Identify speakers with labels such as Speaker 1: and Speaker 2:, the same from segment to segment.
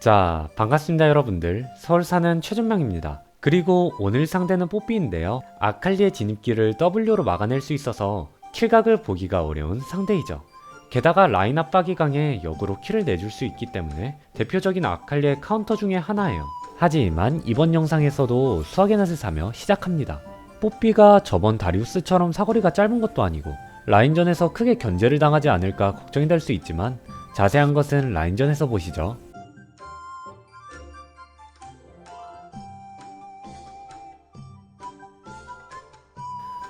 Speaker 1: 자, 반갑습니다 여러분들. 서울 사는 최준명입니다. 그리고 오늘 상대는 뽀삐인데요. 아칼리의 진입기를 W로 막아낼 수 있어서 킬각을 보기가 어려운 상대이죠. 게다가 라인 압박이 강해 역으로 킬을 내줄 수 있기 때문에 대표적인 아칼리의 카운터 중에 하나예요. 하지만 이번 영상에서도 수학의 낫을 사며 시작합니다. 뽀삐가 저번 다리우스처럼 사거리가 짧은 것도 아니고 라인전에서 크게 견제를 당하지 않을까 걱정이 될 수 있지만 자세한 것은 라인전에서 보시죠.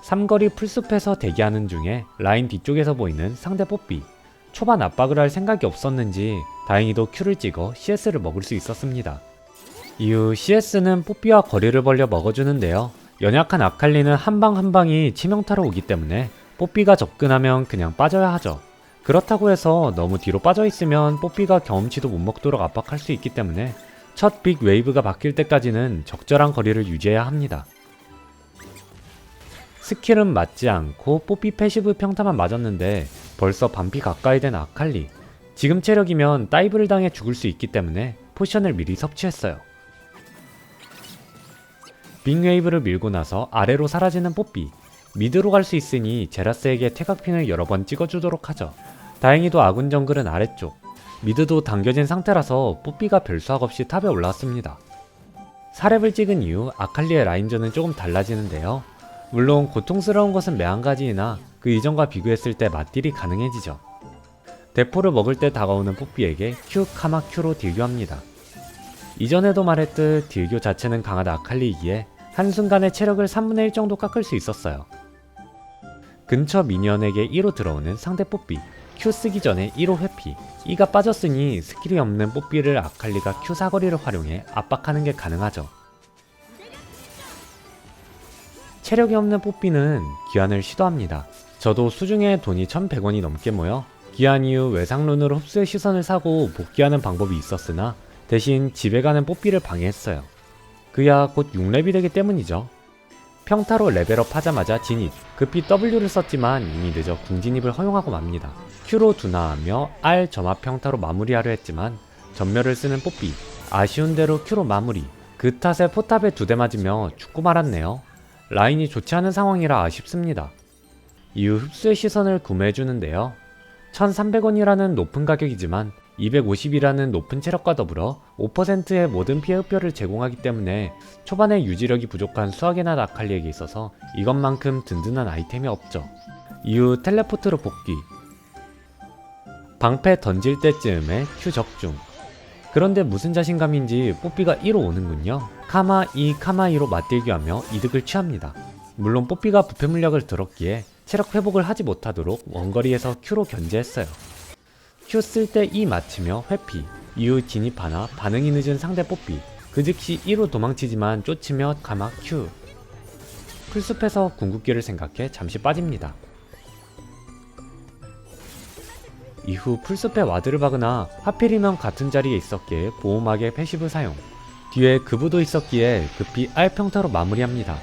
Speaker 1: 삼거리 풀숲에서 대기하는 중에 라인 뒤쪽에서 보이는 상대 뽀삐. 초반 압박을 할 생각이 없었는지 다행히도 Q를 찍어 CS를 먹을 수 있었습니다. 이후 CS는 뽀삐와 거리를 벌려 먹어주는데요. 연약한 아칼리는 한방 한방이 치명타로 오기 때문에 뽀삐가 접근하면 그냥 빠져야 하죠. 그렇다고 해서 너무 뒤로 빠져있으면 뽀삐가 경험치도 못 먹도록 압박할 수 있기 때문에 첫 빅 웨이브가 바뀔 때까지는 적절한 거리를 유지해야 합니다. 스킬은 맞지 않고 뽀삐 패시브 평타만 맞았는데 벌써 반피 가까이 된 아칼리. 지금 체력이면 다이브를 당해 죽을 수 있기 때문에 포션을 미리 섭취했어요. 빅웨이브를 밀고 나서 아래로 사라지는 뽀삐. 미드로 갈 수 있으니 제라스에게 퇴각핀을 여러 번 찍어주도록 하죠. 다행히도 아군 정글은 아래쪽. 미드도 당겨진 상태라서 뽀삐가 별 수학 없이 탑에 올라왔습니다. 4렙을 찍은 이후 아칼리의 라인전은 조금 달라지는데요. 물론 고통스러운 것은 매한가지이나 그 이전과 비교했을 때 맞딜이 가능해지죠. 대포를 먹을 때 다가오는 뽀삐에게 Q, 카마 Q로 딜교합니다. 이전에도 말했듯 딜교 자체는 강한 아칼리이기에 한순간에 체력을 3분의 1 정도 깎을 수 있었어요. 근처 미니언에게 2로 들어오는 상대 뽀삐. Q 쓰기 전에 1호 회피. E가 빠졌으니 스킬이 없는 뽀삐를 아칼리가 Q 사거리를 활용해 압박하는 게 가능하죠. 체력이 없는 뽀삐는 기환을 시도합니다. 저도 수중에 돈이 1100원이 넘게 모여 기환 이후 외상룬으로 흡수의 시선을 사고 복귀하는 방법이 있었으나 대신 집에 가는 뽀삐를 방해했어요. 그야 곧 6렙이 되기 때문이죠. 평타로 레벨업 하자마자 진입. 급히 W를 썼지만 이미 늦어 궁진입을 허용하고 맙니다. Q로 둔화하며 R 점화 평타로 마무리하려 했지만 전멸을 쓰는 뽀삐. 아쉬운 대로 Q로 마무리. 그 탓에 포탑에 2대 맞으며 죽고 말았네요. 라인이 좋지 않은 상황이라 아쉽습니다. 이후 흡수의 시선을 구매해주는데요. 1300원이라는 높은 가격이지만 250이라는 높은 체력과 더불어 5%의 모든 피해 흡혈을 제공하기 때문에 초반에 유지력이 부족한 수학의 낫 아칼리에게 있어서 이것만큼 든든한 아이템이 없죠. 이후 텔레포트로 복귀. 방패 던질 때쯤에 Q 적중. 그런데 무슨 자신감인지 뽀삐가 1로 오는군요. 카마 2, 카마 2로 맞딜기하며 이득을 취합니다. 물론 뽀삐가 부패 물약을 들었기에 체력 회복을 하지 못하도록 원거리에서 Q로 견제했어요. Q 쓸 때 E 맞추며 회피. 이후 진입하나 반응이 늦은 상대 뽀삐. 그 즉시 2로 도망치지만 쫓으며 카마 Q. 풀숲에서 궁극기를 생각해 잠시 빠집니다. 이후 풀숲에 와드를 박으나 하필이면 같은 자리에 있었기에 보호막의 패시브 사용. 뒤에 그부도 있었기에 급히 R 평타로 마무리합니다.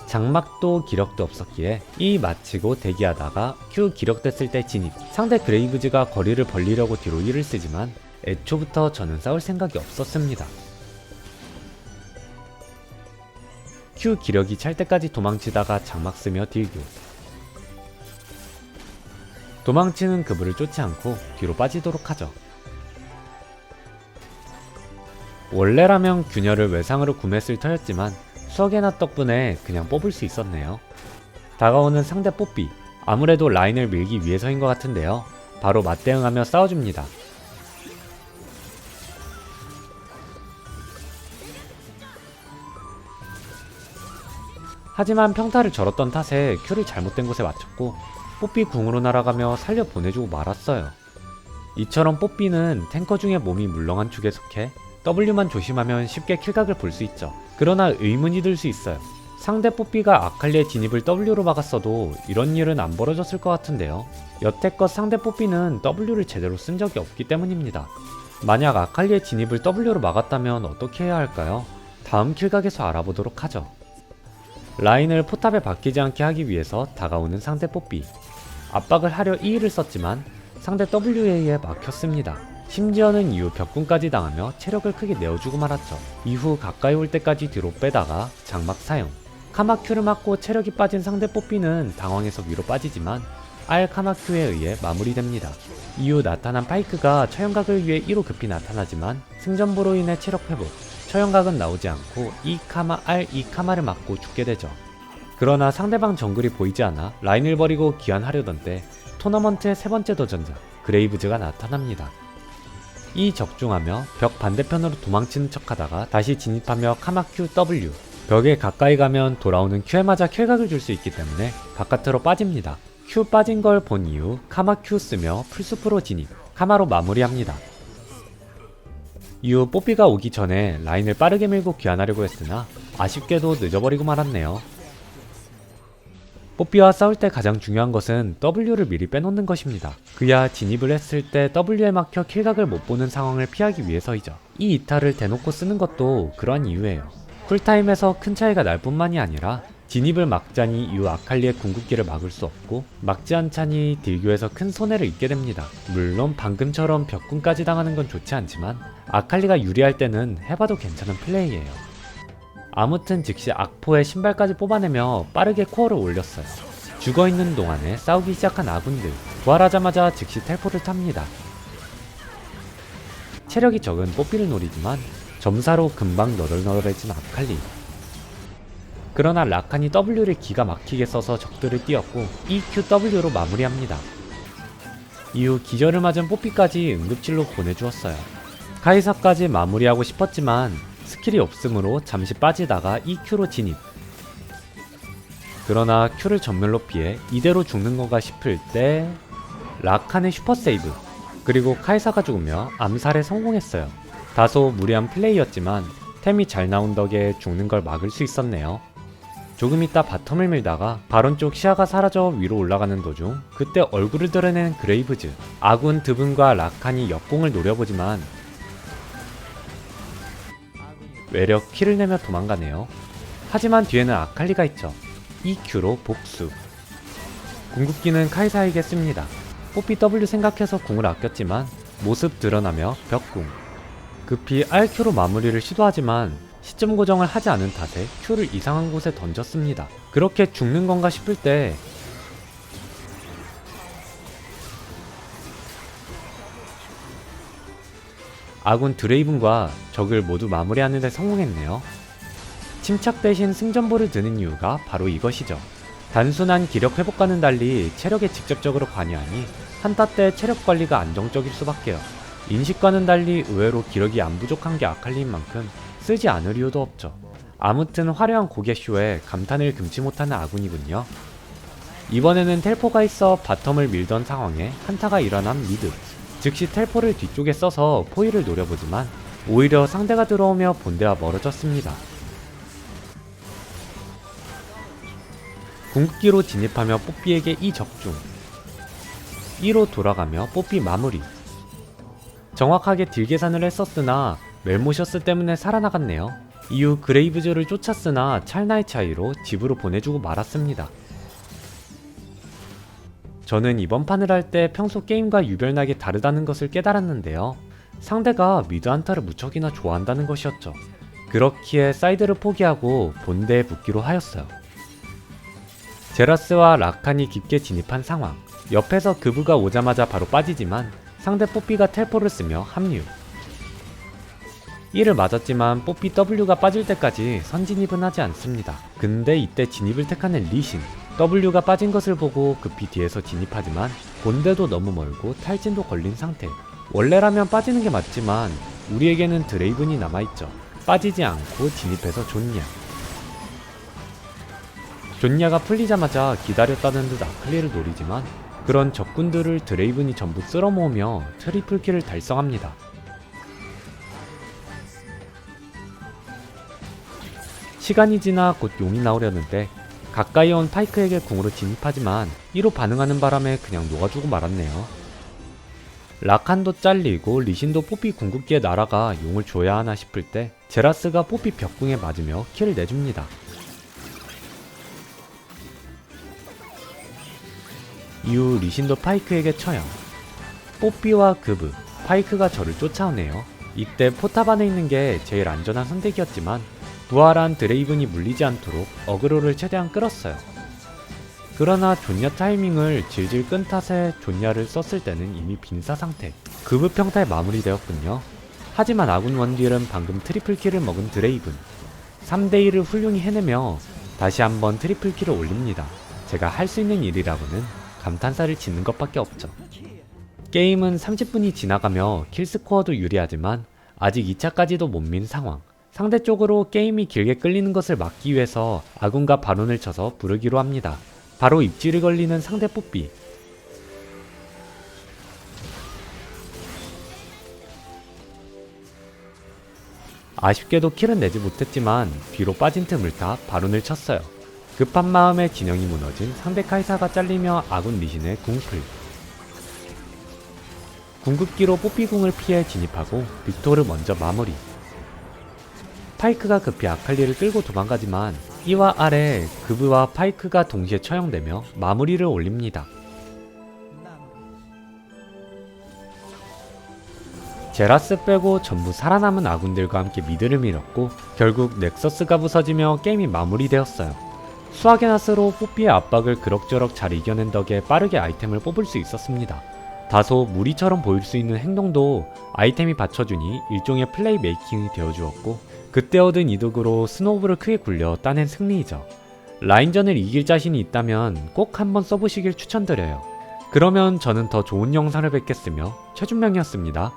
Speaker 1: 장막도 기력도 없었기에 E 마치고 대기하다가 Q 기력됐을 때 진입. 상대 그레이브즈가 거리를 벌리려고 뒤로 E를 쓰지만 애초부터 저는 싸울 생각이 없었습니다. Q 기력이 찰 때까지 도망치다가 장막 쓰며 딜교. 도망치는 그부를 쫓지 않고 뒤로 빠지도록 하죠. 원래라면 균열을 외상으로 구매했을 터였지만 수학의 낫 덕분에 그냥 뽑을 수 있었네요. 다가오는 상대 뽀삐. 아무래도 라인을 밀기 위해서인 것 같은데요. 바로 맞대응하며 싸워줍니다. 하지만 평타를 절었던 탓에 Q를 잘못된 곳에 맞췄고 뽀삐 궁으로 날아가며 살려 보내주고 말았어요. 이처럼 뽀삐는 탱커 중에 몸이 물렁한 축에 속해 W만 조심하면 쉽게 킬각을 볼 수 있죠. 그러나 의문이 들 수 있어요. 상대 뽀삐가 아칼리의 진입을 W로 막았어도 이런 일은 안 벌어졌을 것 같은데요. 여태껏 상대 뽀삐는 W를 제대로 쓴 적이 없기 때문입니다. 만약 아칼리의 진입을 W로 막았다면 어떻게 해야 할까요? 다음 킬각에서 알아보도록 하죠. 라인을 포탑에 박히지 않게 하기 위해서 다가오는 상대 뽀삐. 압박을 하려 E를 썼지만 상대 WA에 막혔습니다. 심지어는 이후 벽궁까지 당하며 체력을 크게 내어주고 말았죠. 이후 가까이 올 때까지 뒤로 빼다가 장막 사용. 카마큐를 맞고 체력이 빠진 상대 뽀삐는 당황해서 위로 빠지지만 R 카마큐에 의해 마무리됩니다. 이후 나타난 파이크가 처형각을 위해 1호 급히 나타나지만 승전보로 인해 체력 회복, 처형각은 나오지 않고 2카마 R 2카마를 맞고 죽게 되죠. 그러나 상대방 정글이 보이지 않아 라인을 버리고 귀환하려던 때 토너먼트의 세 번째 도전자 그레이브즈가 나타납니다. 이 적중하며 벽 반대편으로 도망치는 척하다가 다시 진입하며 카마큐 W, 벽에 가까이 가면 돌아오는 Q에 맞아 킬각을 줄 수 있기 때문에 바깥으로 빠집니다. Q 빠진 걸 본 이후 카마 Q 쓰며 풀숲으로 진입, 카마로 마무리합니다. 이후 뽀삐가 오기 전에 라인을 빠르게 밀고 귀환하려고 했으나 아쉽게도 늦어버리고 말았네요. 뽀삐와 싸울 때 가장 중요한 것은 W를 미리 빼놓는 것입니다. 그야 진입을 했을 때 W에 막혀 킬각을 못 보는 상황을 피하기 위해서이죠. 이 이탈을 대놓고 쓰는 것도 그러한 이유예요. 쿨타임에서 큰 차이가 날 뿐만이 아니라 진입을 막자니 이후 아칼리의 궁극기를 막을 수 없고 막지 않자니 딜교에서 큰 손해를 입게 됩니다. 물론 방금처럼 벽궁까지 당하는 건 좋지 않지만 아칼리가 유리할 때는 해봐도 괜찮은 플레이예요. 아무튼 즉시 악포에 신발까지 뽑아내며 빠르게 코어를 올렸어요. 죽어있는 동안에 싸우기 시작한 아군들, 부활하자마자 즉시 텔포를 탑니다. 체력이 적은 뽀삐를 노리지만 점사로 금방 너덜너덜해진 아칼리. 그러나 라칸이 W를 기가 막히게 써서 적들을 띄웠고 EQW로 마무리합니다. 이후 기절을 맞은 뽀삐까지 응급실로 보내주었어요. 카이사까지 마무리하고 싶었지만 스킬이 없으므로 잠시 빠지다가 EQ로 진입. 그러나 Q를 전멸로 피해 이대로 죽는 건가 싶을 때 라칸의 슈퍼세이브, 그리고 카이사가 죽으며 암살에 성공했어요. 다소 무리한 플레이였지만 템이 잘 나온 덕에 죽는 걸 막을 수 있었네요. 조금 있다 바텀을 밀다가 바론 쪽 시야가 사라져 위로 올라가는 도중 그때 얼굴을 드러낸 그레이브즈. 아군 드분과 라칸이 역공을 노려보지만 외려 키를 내며 도망가네요. 하지만 뒤에는 아칼리가 있죠. EQ로 복수. 궁극기는 카이사에게 씁니다. 뽀삐 W 생각해서 궁을 아꼈지만 모습 드러나며 벽궁. 급히 RQ로 마무리를 시도하지만 시점 고정을 하지 않은 탓에 Q를 이상한 곳에 던졌습니다. 그렇게 죽는 건가 싶을 때 아군 드레이븐과 적을 모두 마무리하는 데 성공했네요. 침착 대신 승전보를 드는 이유가 바로 이것이죠. 단순한 기력 회복과는 달리 체력에 직접적으로 관여하니 한타 때 체력 관리가 안정적일 수밖에요. 인식과는 달리 의외로 기력이 안 부족한 게 아칼리인 만큼 쓰지 않을 이유도 없죠. 아무튼 화려한 고개쇼에 감탄을 금치 못하는 아군이군요. 이번에는 텔포가 있어 바텀을 밀던 상황에 한타가 일어난 미드. 즉시 텔포를 뒤쪽에 써서 포위를 노려보지만 오히려 상대가 들어오며 본대와 멀어졌습니다. 궁극기로 진입하며 뽀삐에게 이 적중. 2로 돌아가며 뽀삐 마무리. 정확하게 딜 계산을 했었으나 멜모셔스 때문에 살아나갔네요. 이후 그레이브즈를 쫓았으나 찰나의 차이로 집으로 보내주고 말았습니다. 저는 이번 판을 할 때 평소 게임과 유별나게 다르다는 것을 깨달았는데요. 상대가 미드 한타를 무척이나 좋아한다는 것이었죠. 그렇기에 사이드를 포기하고 본대에 붙기로 하였어요. 제라스와 라칸이 깊게 진입한 상황. 옆에서 그브가 오자마자 바로 빠지지만 상대 뽀삐가 텔포를 쓰며 합류. 1을 맞았지만 뽀삐 W가 빠질 때까지 선진입은 하지 않습니다. 근데 이때 진입을 택하는 리신. W가 빠진 것을 보고 급히 뒤에서 진입하지만 본대도 너무 멀고 탈진도 걸린 상태. 원래라면 빠지는 게 맞지만 우리에게는 드레이븐이 남아있죠. 빠지지 않고 진입해서 존냐. 존냐가 풀리자마자 기다렸다는 듯 아칼리를 노리지만 그런 적군들을 드레이븐이 전부 쓸어모으며 트리플킬을 달성합니다. 시간이 지나 곧 용이 나오려는데 가까이 온 파이크에게 궁으로 진입하지만 1호 반응하는 바람에 그냥 녹아주고 말았네요. 라칸도 잘리고 리신도 뽀삐 궁극기에 날아가 용을 줘야 하나 싶을 때 제라스가 뽀삐 벽궁에 맞으며 킬을 내줍니다. 이후 리신도 파이크에게 처형. 뽀삐와 그브, 파이크가 저를 쫓아오네요. 이때 포탑 안에 있는 게 제일 안전한 선택이었지만 부활한 드레이븐이 물리지 않도록 어그로를 최대한 끌었어요. 그러나 존야 타이밍을 질질 끈 탓에 존야를 썼을 때는 이미 빈사 상태. 급읍 평타에 마무리되었군요. 하지만 아군 원딜은 방금 트리플킬을 먹은 드레이븐 3대1을 훌륭히 해내며 다시 한번 트리플킬을 올립니다. 제가 할 수 있는 일이라고는 감탄사를 짓는 것밖에 없죠. 게임은 30분이 지나가며 킬스코어도 유리하지만 아직 2차까지도 못 민 상황. 상대 쪽으로 게임이 길게 끌리는 것을 막기 위해서 아군과 바론을 쳐서 부르기로 합니다. 바로 입질이 걸리는 상대 뽀삐. 아쉽게도 킬은 내지 못했지만 뒤로 빠진 틈을 타 바론을 쳤어요. 급한 마음에 진영이 무너진 상대 카이사가 잘리며 아군 리신의 궁풀. 궁극기로 뽀삐궁을 피해 진입하고 빅토르 먼저 마무리. 파이크가 급히 아칼리를 끌고 도망가지만 이와 아래 그브와 파이크가 동시에 처형되며 마무리를 올립니다. 제라스 빼고 전부 살아남은 아군들과 함께 미드를 밀었고 결국 넥서스가 부서지며 게임이 마무리되었어요. 수학의 낫으로 뽀삐의 압박을 그럭저럭 잘 이겨낸 덕에 빠르게 아이템을 뽑을 수 있었습니다. 다소 무리처럼 보일 수 있는 행동도 아이템이 받쳐주니 일종의 플레이 메이킹이 되어주었고 그때 얻은 이득으로 스노우볼을 크게 굴려 따낸 승리이죠. 라인전을 이길 자신이 있다면 꼭 한번 써보시길 추천드려요. 그러면 저는 더 좋은 영상을 뵙겠으며 최준명이었습니다.